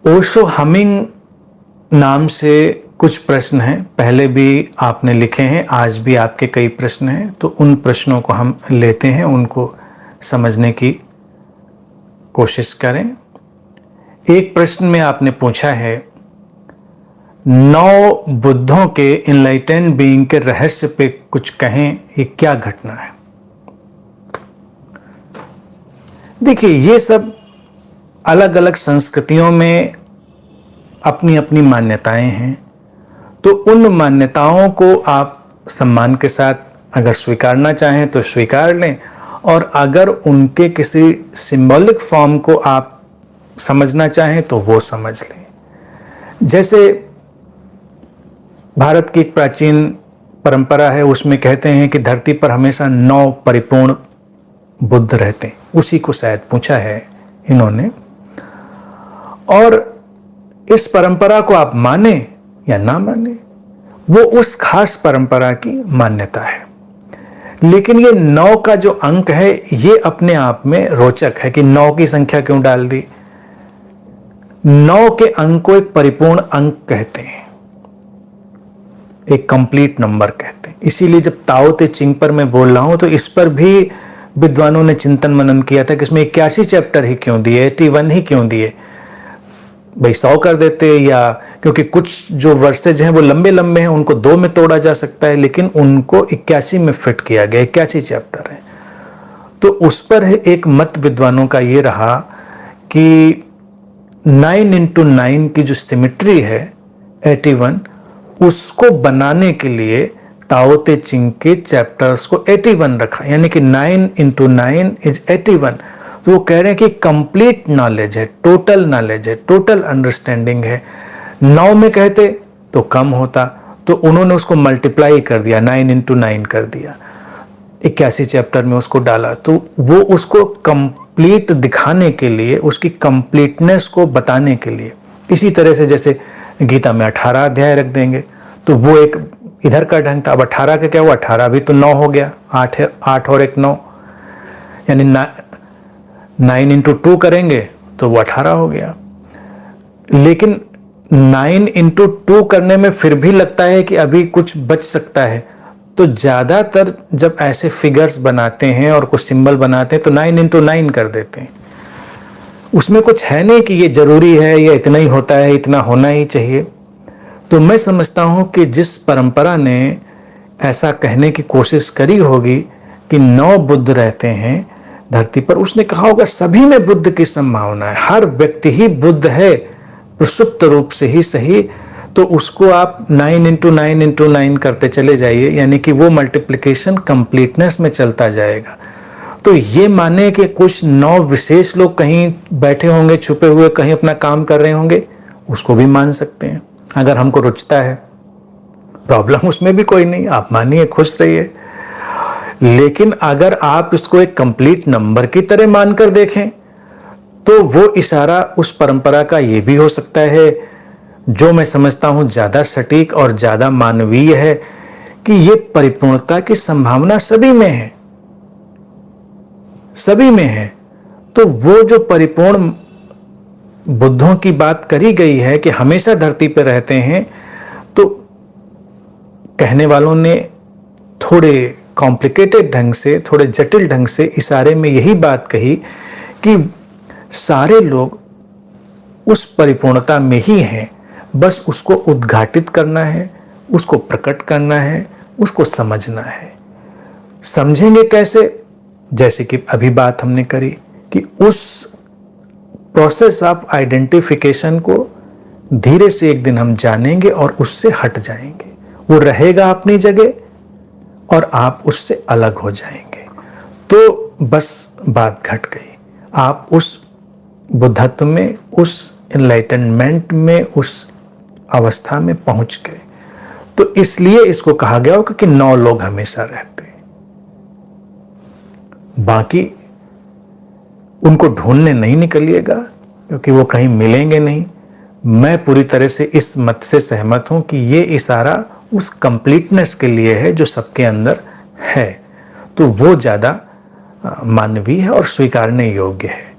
Osho humming नाम से कुछ प्रश्न हैं, पहले भी आपने लिखे हैं, आज भी आपके कई प्रश्न हैं, तो उन प्रश्नों को हम लेते हैं, उनको समझने की कोशिश करें। एक प्रश्न में आपने पूछा है, 9 बुद्धों के इनलाइटेंड बीइंग के रहस्य पे कुछ कहें, ये क्या घटना है? देखिए, ये सब अलग अलग संस्कृतियों में अपनी अपनी मान्यताएं हैं, तो उन मान्यताओं को आप सम्मान के साथ अगर स्वीकारना चाहें तो स्वीकार लें, और अगर उनके किसी सिंबॉलिक फॉर्म को आप समझना चाहें तो वो समझ लें। जैसे भारत की एक प्राचीन परंपरा है, उसमें कहते हैं कि धरती पर हमेशा 9 परिपूर्ण बुद्ध रहते हैं, उसी को शायद पूछा है इन्होंने। और इस परंपरा को आप माने या ना माने, वो उस खास परंपरा की मान्यता है। लेकिन ये 9 का जो अंक है, ये अपने आप में रोचक है कि 9 की संख्या क्यों डाल दी। 9 के अंक को एक परिपूर्ण अंक कहते हैं, एक कंप्लीट नंबर कहते हैं। इसीलिए जब ताओ ते चिंग पर मैं बोल रहा हूं तो इस पर भी विद्वानों ने चिंतन मनन किया था कि इसमें 81 चैप्टर ही क्यों दिए, 81 ही क्यों दिए, भाई 100 कर देते, या क्योंकि कुछ जो वर्सेज हैं वो लंबे लंबे हैं, उनको 2 में तोड़ा जा सकता है, लेकिन उनको 81 में फिट किया गया, 81 चैप्टर हैं। तो उस पर एक मत विद्वानों का ये रहा कि 9 into 9 की जो सिमेट्री है 81, उसको बनाने के लिए ताओ ते चिंग के चैप्टर्स को 81 रखा, यानी कि 9 into 9 is 81। तो वो कह रहे हैं कि कंप्लीट नॉलेज है, टोटल नॉलेज है, टोटल अंडरस्टैंडिंग है। 9 में कहते तो कम होता, तो उन्होंने उसको मल्टीप्लाई कर दिया, 9 into 9 कर दिया, 81 चैप्टर में उसको डाला। तो वो उसको कंप्लीट दिखाने के लिए, उसकी कंप्लीटनेस को बताने के लिए। इसी तरह से जैसे गीता में 18 अध्याय रख देंगे, तो वो एक इधर का ढंग था। अब 18 का क्या हुआ, 18 भी तो 9 हो गया, 8 और 1 9, यानी 9 into 2 करेंगे तो वो 18 हो गया। लेकिन 9 into 2 करने में फिर भी लगता है कि अभी कुछ बच सकता है, तो ज़्यादातर जब ऐसे फिगर्स बनाते हैं और कुछ सिंबल बनाते हैं तो 9 into 9 कर देते हैं। उसमें कुछ है नहीं कि ये ज़रूरी है या इतना ही होता है, इतना होना ही चाहिए। तो मैं समझता हूँ कि जिस परंपरा ने ऐसा कहने की कोशिश करी होगी कि 9 बुद्ध रहते हैं धरती पर, उसने कहा होगा सभी में बुद्ध की संभावना है, हर व्यक्ति ही बुद्ध है, प्रसुप्त रूप से ही सही। तो उसको आप 9 into 9 into 9 करते चले जाइए, यानी कि वो मल्टीप्लिकेशन कंप्लीटनेस में चलता जाएगा। तो ये माने कि कुछ 9 विशेष लोग कहीं बैठे होंगे, छुपे हुए कहीं अपना काम कर रहे होंगे, उसको भी मान सकते हैं अगर हमको रुचता है, प्रॉब्लम उसमें भी कोई नहीं, आप मानिए, खुश रहिए। लेकिन अगर आप इसको एक कंप्लीट नंबर की तरह मानकर देखें तो वो इशारा उस परंपरा का ये भी हो सकता है, जो मैं समझता हूं ज्यादा सटीक और ज्यादा मानवीय है, कि ये परिपूर्णता की संभावना सभी में है, सभी में है। तो वो जो परिपूर्ण बुद्धों की बात करी गई है कि हमेशा धरती पर रहते हैं, तो कहने वालों ने थोड़े कॉम्प्लिकेटेड ढंग से, थोड़े जटिल ढंग से इशारे में यही बात कही कि सारे लोग उस परिपूर्णता में ही हैं, बस उसको उद्घाटित करना है, उसको प्रकट करना है, उसको समझना है। समझेंगे कैसे? जैसे कि अभी बात हमने करी कि उस प्रोसेस ऑफ आइडेंटिफिकेशन को धीरे से एक दिन हम जानेंगे और उससे हट जाएंगे। वो रहेगा अपनी जगह और आप उससे अलग हो जाएंगे। तो बस बात घट गई, आप उस बुद्धत्व में, उस एनलाइटनमेंट में, उस अवस्था में पहुंच गए। तो इसलिए इसको कहा गया होगा कि 9 लोग हमेशा रहते हैं, बाकी उनको ढूंढने नहीं निकलिएगा, क्योंकि वो कहीं मिलेंगे नहीं। मैं पूरी तरह से इस मत से सहमत हूं कि ये इशारा उस कंप्लीटनेस के लिए है जो सबके अंदर है, तो वो ज़्यादा मानवीय है और स्वीकारने योग्य है।